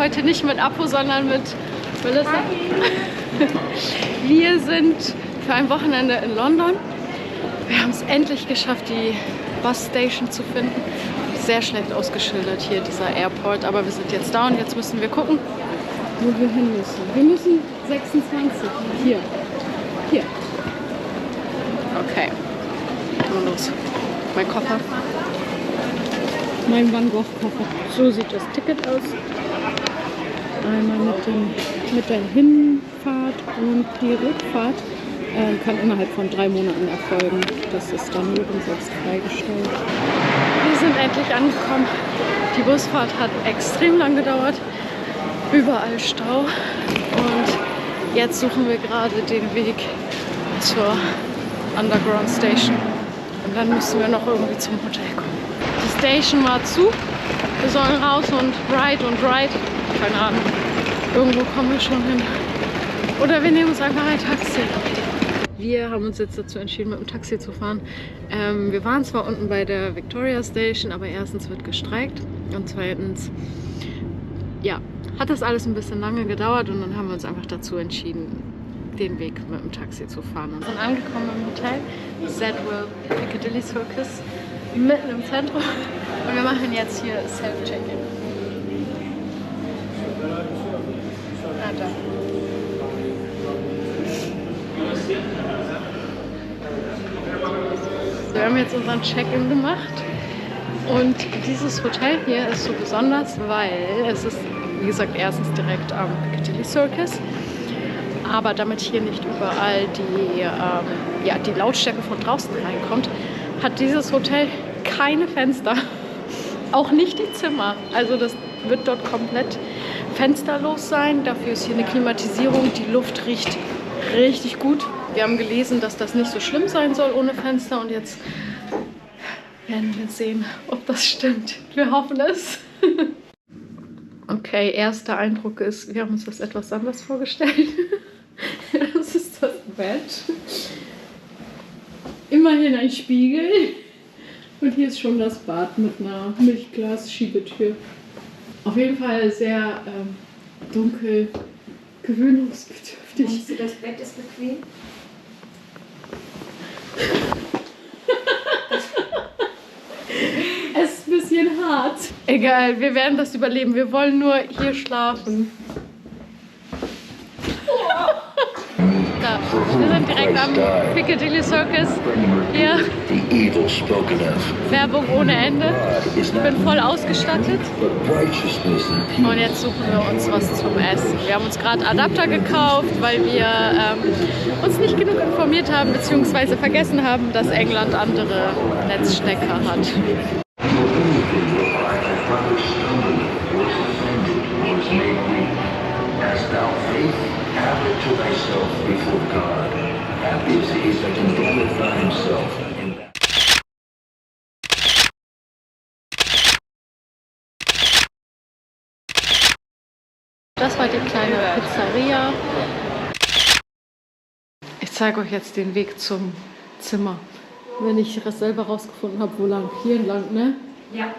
Heute nicht mit Apo, sondern mit Melissa. Wir sind für ein Wochenende in London. Wir haben es endlich geschafft, die Busstation zu finden. Sehr schlecht ausgeschildert hier, dieser Airport. Aber wir sind jetzt da und jetzt müssen wir gucken, wo wir hin müssen. Wir müssen 26. Hier. Hier. Okay. Nur los. Mein Koffer. Mein Van Gogh-Koffer. So sieht das Ticket aus. Einmal mit der Hinfahrt und die Rückfahrt kann innerhalb von 3 Monaten erfolgen. Das ist dann nirgends freigestellt. Wir sind endlich angekommen. Die Busfahrt hat extrem lang gedauert. Überall Stau. Und jetzt suchen wir gerade den Weg zur Underground Station. Und dann müssen wir noch irgendwie zum Hotel kommen. Die Station war zu. Wir sollen raus und ride. Keine Ahnung. Irgendwo kommen wir schon hin. Oder wir nehmen uns einfach ein Taxi. Wir haben uns jetzt dazu entschieden, mit dem Taxi zu fahren. Wir waren zwar unten bei der Victoria Station, aber erstens wird gestreikt und zweitens, ja, hat das alles ein bisschen lange gedauert und dann haben wir uns einfach dazu entschieden, den Weg mit dem Taxi zu fahren. Wir sind angekommen im Hotel Zedwell Piccadilly Circus, mitten im Zentrum, und wir machen jetzt hier Self-Check-In. Da. Wir haben jetzt unseren Check-In gemacht und dieses Hotel hier ist so besonders, weil es ist, wie gesagt, erstens direkt am Piccadilly Circus, aber damit hier nicht überall die Lautstärke von draußen reinkommt, hat dieses Hotel keine Fenster, auch nicht die Zimmer. Also das wird dort komplett fensterlos sein. Dafür ist hier eine Klimatisierung, die Luft riecht richtig gut. Wir haben gelesen, dass das nicht so schlimm sein soll ohne Fenster und jetzt werden wir sehen, ob das stimmt. Wir hoffen es. Okay, erster Eindruck ist, wir haben uns das etwas anders vorgestellt. Das ist das Bett. Immerhin ein Spiegel. Und hier ist schon das Bad mit einer Milchglas-Schiebetür. Auf jeden Fall sehr dunkel, gewöhnungsbedürftig. Meinst du, das Bett ist bequem? Es ist ein bisschen hart. Egal, wir werden das überleben. Wir wollen nur hier schlafen. Da, wir sind direkt am Piccadilly Circus. Hier. Werbung ohne Ende. Ich bin voll ausgestattet. Und jetzt suchen wir uns was zum Essen. Wir haben uns gerade Adapter gekauft, weil wir uns nicht genug informiert haben, beziehungsweise vergessen haben, dass England andere Netzstecker hat. Das war die kleine Pizzeria. Ich zeige euch jetzt den Weg zum Zimmer. Wenn ich das selber rausgefunden habe, wo lang? Hier entlang, ne? Ja.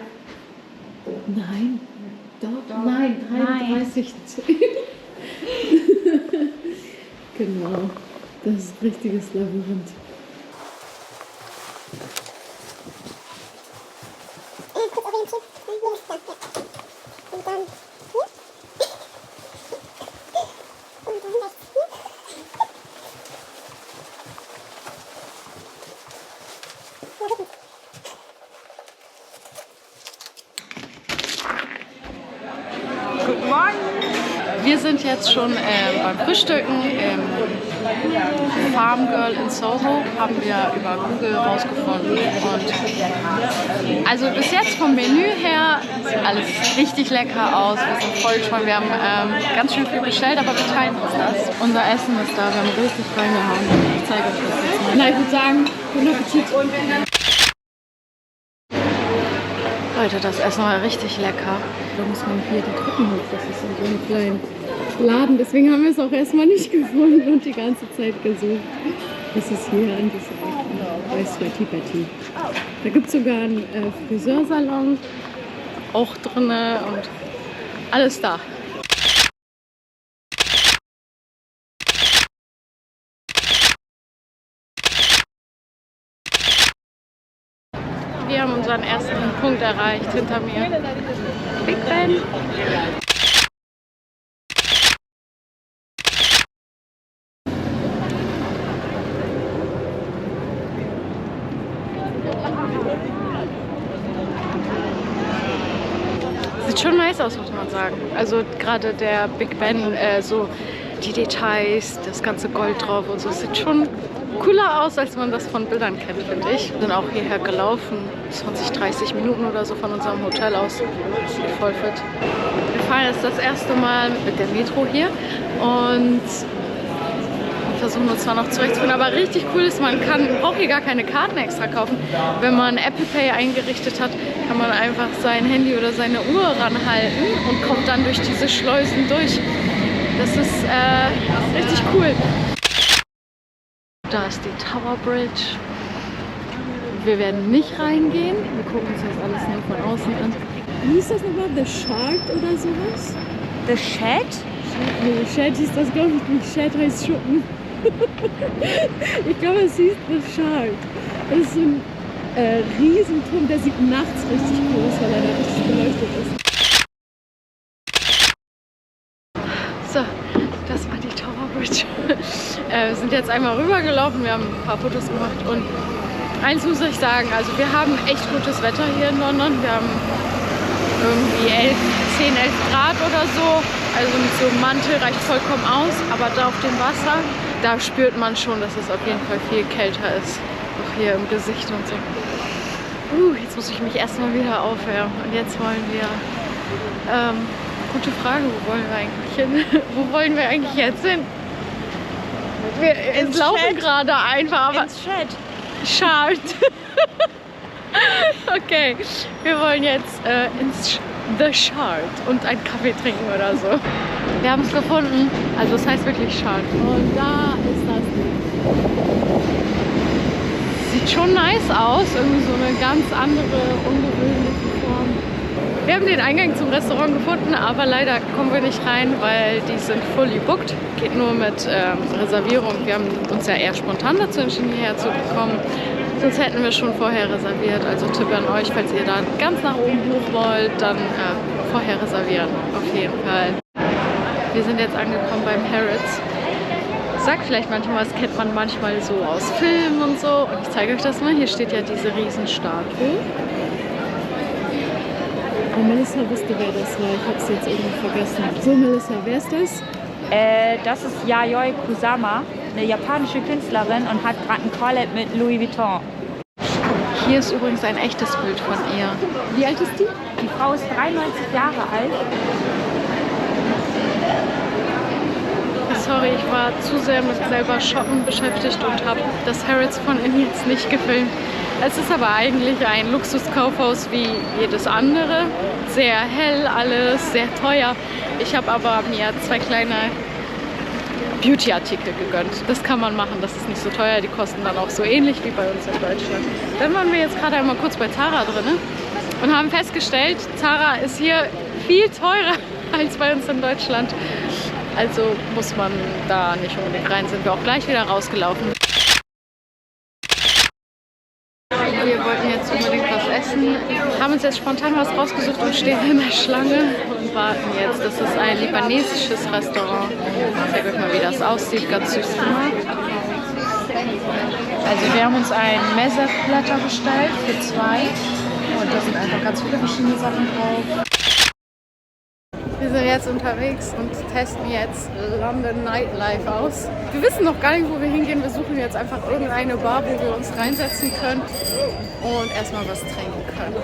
Nein. Doch. Nein, 33. Genau. Das ist ein richtiges Labyrinth. Guten Morgen. Wir sind jetzt schon beim Frühstücken im Farm Girl in Soho, haben wir über Google rausgefunden. Und also bis jetzt vom Menü her sieht alles richtig lecker aus. Wir sind voll gespannt. Wir haben ganz schön viel bestellt, aber wir teilen uns das. Unser Essen ist da, wir haben richtig reingehauen. Ich zeige euch das jetzt mal. Na, ich würde sagen, guten Appetit. Leute, das Essen war richtig lecker. Da muss man hier die Treppen hoch, das ist in so einem kleinen Laden. Deswegen haben wir es auch erstmal nicht gefunden und die ganze Zeit gesucht. Das ist hier an dieser Ecke, bei Sweaty Betty. Da gibt es sogar einen Friseursalon auch drin und alles da. Wir haben unseren ersten Punkt erreicht hinter mir. Big Ben. Sieht schon nice aus, muss man sagen. Also gerade der Big Ben, so die Details, das ganze Gold drauf und so, sieht schon cooler aus, als man das von Bildern kennt, finde ich. Wir sind auch hierher gelaufen, 20, 30 Minuten oder so von unserem Hotel aus. Sieht voll fit. Wir fahren jetzt das erste Mal mit der Metro hier und versuchen uns zwar noch zurechtzufinden, aber richtig cool ist, man braucht hier gar keine Karten extra kaufen. Wenn man Apple Pay eingerichtet hat, kann man einfach sein Handy oder seine Uhr ranhalten und kommt dann durch diese Schleusen durch. Das ist richtig cool. Da ist die Tower Bridge. Wir werden nicht reingehen. Wir gucken uns das alles nur von außen an. Wie ist das nochmal? The Shark oder sowas? The Shed? Nee, Shed hieß das, glaube ich, nicht. Shed heißt Schuppen. Ich glaube, es hieß The Shark. Das ist so ein Riesenturm, der sieht nachts richtig cool aus, weil er da richtig beleuchtet ist. So, das war die Tower Bridge. Wir sind jetzt einmal rübergelaufen, wir haben ein paar Fotos gemacht und eins muss ich sagen, also wir haben echt gutes Wetter hier in London. Wir haben irgendwie 10, 11 Grad oder so, also mit so einem Mantel reicht vollkommen aus, aber da auf dem Wasser, da spürt man schon, dass es auf jeden Fall viel kälter ist, auch hier im Gesicht und so. Jetzt muss ich mich erstmal wieder aufwärmen und jetzt wollen wir, gute Frage, wo wollen wir eigentlich hin? Wo wollen wir eigentlich jetzt hin? Wir laufen gerade einfach, aber... Ins Shed. Shard. Okay, wir wollen jetzt ins The Shard und einen Kaffee trinken oder so. Wir haben es gefunden, also es heißt wirklich Shard. Und da ist das Ding. Sieht schon nice aus, irgendwie so eine ganz andere, ungewöhnliche Form. Wir haben den Eingang zum Restaurant gefunden, aber leider kommen wir nicht rein, weil die sind fully booked. Geht nur mit Reservierung. Wir haben uns ja eher spontan dazu entschieden, hierher zu kommen. Sonst hätten wir schon vorher reserviert. Also Tipp an euch, falls ihr da ganz nach oben hoch wollt, dann vorher reservieren. Auf jeden Fall. Wir sind jetzt angekommen beim Harrods. Sagt vielleicht manchmal, das kennt man manchmal so aus Filmen und so. Und ich zeige euch das mal. Hier steht ja diese Riesenstatue. Oh, Melissa wusste, wer das war. Ich habe es jetzt irgendwie vergessen. So, Melissa, wer ist das? Das ist Yayoi Kusama, eine japanische Künstlerin und hat gerade ein Collab mit Louis Vuitton. Hier ist übrigens ein echtes Bild von ihr. Wie alt ist die? Die Frau ist 93 Jahre alt. Sorry, ich war zu sehr mit selber shoppen beschäftigt und habe das Harrods von innen jetzt nicht gefilmt. Es ist aber eigentlich ein Luxuskaufhaus wie jedes andere. Sehr hell alles, sehr teuer. Ich habe aber mir 2 kleine Beauty-Artikel gegönnt. Das kann man machen, das ist nicht so teuer. Die kosten dann auch so ähnlich wie bei uns in Deutschland. Dann waren wir jetzt gerade einmal kurz bei Zara drin und haben festgestellt, Zara ist hier viel teurer als bei uns in Deutschland. Also muss man da nicht unbedingt rein, sind wir auch gleich wieder rausgelaufen. Wir wollten jetzt unbedingt was essen, haben uns jetzt spontan was rausgesucht und stehen in der Schlange und warten jetzt. Das ist ein libanesisches Restaurant. Ich zeige euch mal, wie das aussieht, ganz süß gemacht. Also wir haben uns ein Mezze-Platter bestellt für 2 und da sind einfach ganz viele verschiedene Sachen drauf. Wir sind jetzt unterwegs und testen jetzt London Nightlife aus. Wir wissen noch gar nicht, wo wir hingehen. Wir suchen jetzt einfach irgendeine Bar, wo wir uns reinsetzen können und erstmal was trinken können.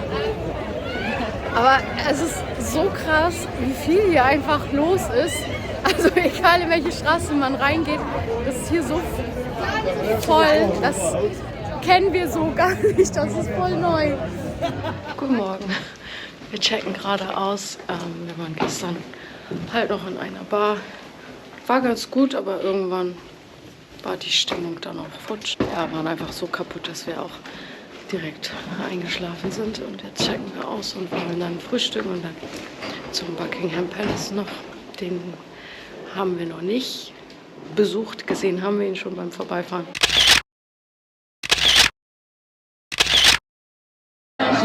Aber es ist so krass, wie viel hier einfach los ist. Also egal in welche Straße man reingeht, das ist hier so voll. Das kennen wir so gar nicht. Das ist voll neu. Guten Morgen. Wir checken gerade aus. Wir waren gestern halt noch in einer Bar. War ganz gut, aber irgendwann war die Stimmung dann auch futsch. Ja, waren einfach so kaputt, dass wir auch direkt eingeschlafen sind. Und jetzt checken wir aus und wollen dann frühstücken und dann zum Buckingham Palace noch. Den haben wir noch nicht besucht. Gesehen haben wir ihn schon beim Vorbeifahren.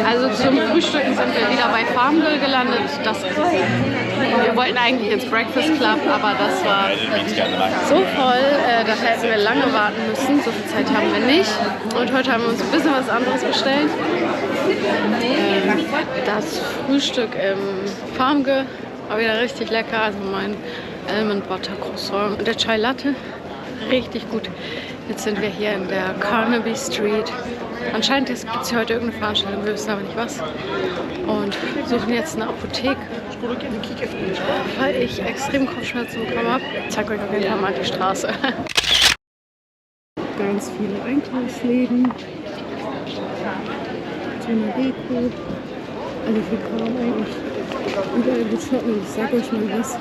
Also zum Frühstücken sind wir wieder bei Farmville gelandet. Wir wollten eigentlich ins Breakfast Club, aber das war so voll, da hätten wir lange warten müssen. So viel Zeit haben wir nicht. Und heute haben wir uns ein bisschen was anderes bestellt. Das Frühstück im Farmville war wieder richtig lecker. Also mein Almond Butter Croissant und der Chai Latte, richtig gut. Jetzt sind wir hier in der Carnaby Street. Anscheinend gibt es hier heute irgendeine Veranstaltung, wir wissen aber nicht was. Und suchen jetzt eine Apotheke, weil ich extrem Kopfschmerzen bekommen habe. Ich zeige euch auf jeden Fall mal die Straße. Ganz viele Einkaufsläden. So eine Deko. Also viel Kram eigentlich. Überall wird shoppen. Ich sag euch mal was.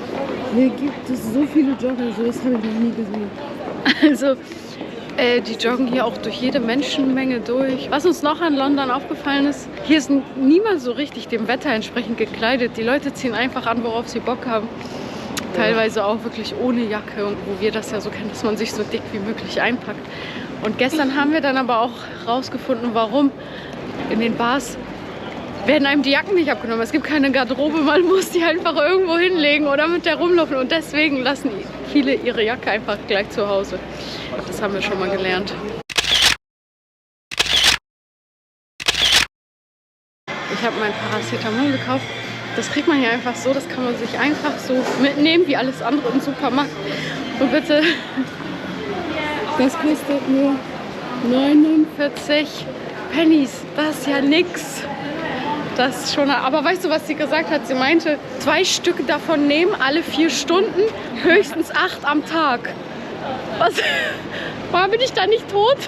Hier gibt es so viele Jogger, so das habe ich noch nie gesehen. Also, die joggen hier auch durch jede Menschenmenge durch. Was uns noch an London aufgefallen ist, hier ist niemand so richtig dem Wetter entsprechend gekleidet. Die Leute ziehen einfach an, worauf sie Bock haben. Teilweise auch wirklich ohne Jacke, wo wir das ja so kennen, dass man sich so dick wie möglich einpackt. Und gestern haben wir dann aber auch rausgefunden, warum. In den Bars werden einem die Jacken nicht abgenommen. Es gibt keine Garderobe, man muss die einfach irgendwo hinlegen oder mit der rumlaufen. Und deswegen lassen viele ihre Jacke einfach gleich zu Hause. Das haben wir schon mal gelernt. Ich habe mein Paracetamol gekauft. Das kriegt man hier einfach so. Das kann man sich einfach so mitnehmen, wie alles andere im Supermarkt. Und bitte, Das kostet nur 49 Pennies. Das ist ja nix. Das ist schon, aber weißt du, was sie gesagt hat? Sie meinte, 2 Stück davon nehmen, alle 4 Stunden, höchstens 8 am Tag. Was? Warum bin ich da nicht tot?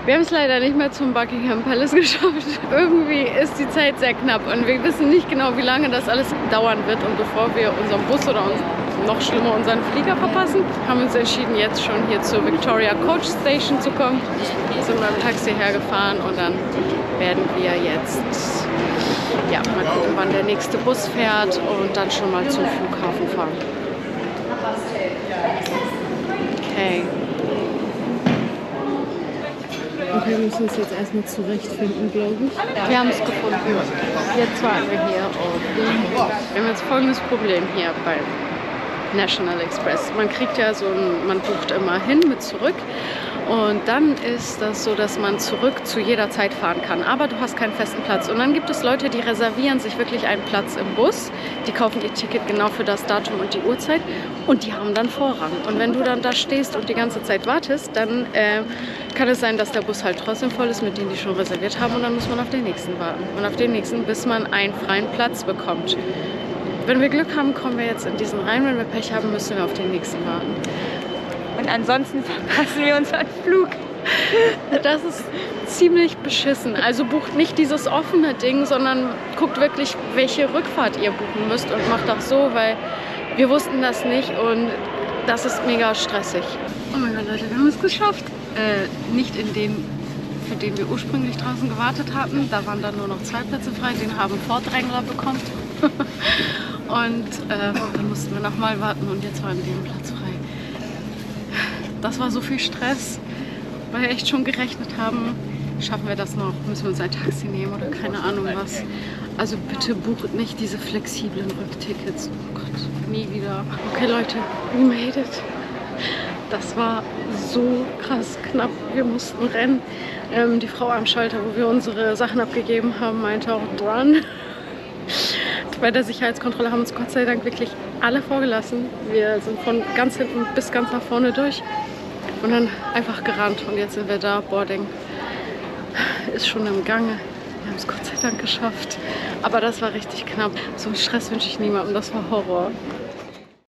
Wir haben es leider nicht mehr zum Buckingham Palace geschafft. Irgendwie ist die Zeit sehr knapp und wir wissen nicht genau, wie lange das alles dauern wird. Und bevor wir unseren Bus oder noch schlimmer unseren Flieger verpassen, haben wir uns entschieden, jetzt schon hier zur Victoria Coach Station zu kommen. Wir sind beim Taxi hergefahren und dann werden wir jetzt mal gucken, wann der nächste Bus fährt und dann schon mal zum Flughafen fahren. Okay. Okay, wir müssen uns jetzt erstmal zurechtfinden, glaube ich. Wir haben es gefunden. Jetzt waren wir hier und wir haben jetzt folgendes Problem hier beim National Express. Man kriegt ja man bucht immer hin mit zurück und dann ist das so, dass man zurück zu jeder Zeit fahren kann, aber du hast keinen festen Platz. Und dann gibt es Leute, die reservieren sich wirklich einen Platz im Bus, die kaufen ihr Ticket genau für das Datum und die Uhrzeit und die haben dann Vorrang. Und wenn du dann da stehst und die ganze Zeit wartest, dann kann es sein, dass der Bus halt trotzdem voll ist mit denen, die schon reserviert haben und dann muss man auf den nächsten warten und auf den nächsten, bis man einen freien Platz bekommt. Wenn wir Glück haben, kommen wir jetzt in diesen rein. Wenn wir Pech haben, müssen wir auf den nächsten warten. Und ansonsten verpassen wir unseren Flug. Das ist ziemlich beschissen. Also bucht nicht dieses offene Ding, sondern guckt wirklich, welche Rückfahrt ihr buchen müsst und macht auch so, weil wir wussten das nicht und das ist mega stressig. Oh mein Gott, Leute, wir haben es geschafft. Nicht in den, für den wir ursprünglich draußen gewartet hatten. Da waren dann nur noch 2 Plätze frei. Den haben Vordrängler bekommen. Und dann mussten wir nochmal warten und jetzt war in dem Platz frei. Das war so viel Stress, weil wir echt schon gerechnet haben, schaffen wir das noch, müssen wir uns ein Taxi nehmen oder keine Ahnung was. Also bitte bucht nicht diese flexiblen Rücktickets. Oh Gott, nie wieder. Okay Leute, we made it. Das war so krass knapp. Wir mussten rennen. Die Frau am Schalter, wo wir unsere Sachen abgegeben haben, meinte auch run. Bei der Sicherheitskontrolle haben uns Gott sei Dank wirklich alle vorgelassen. Wir sind von ganz hinten bis ganz nach vorne durch und dann einfach gerannt. Und jetzt sind wir da. Boarding ist schon im Gange. Wir haben es Gott sei Dank geschafft. Aber das war richtig knapp. So einen Stress wünsche ich niemandem. Das war Horror.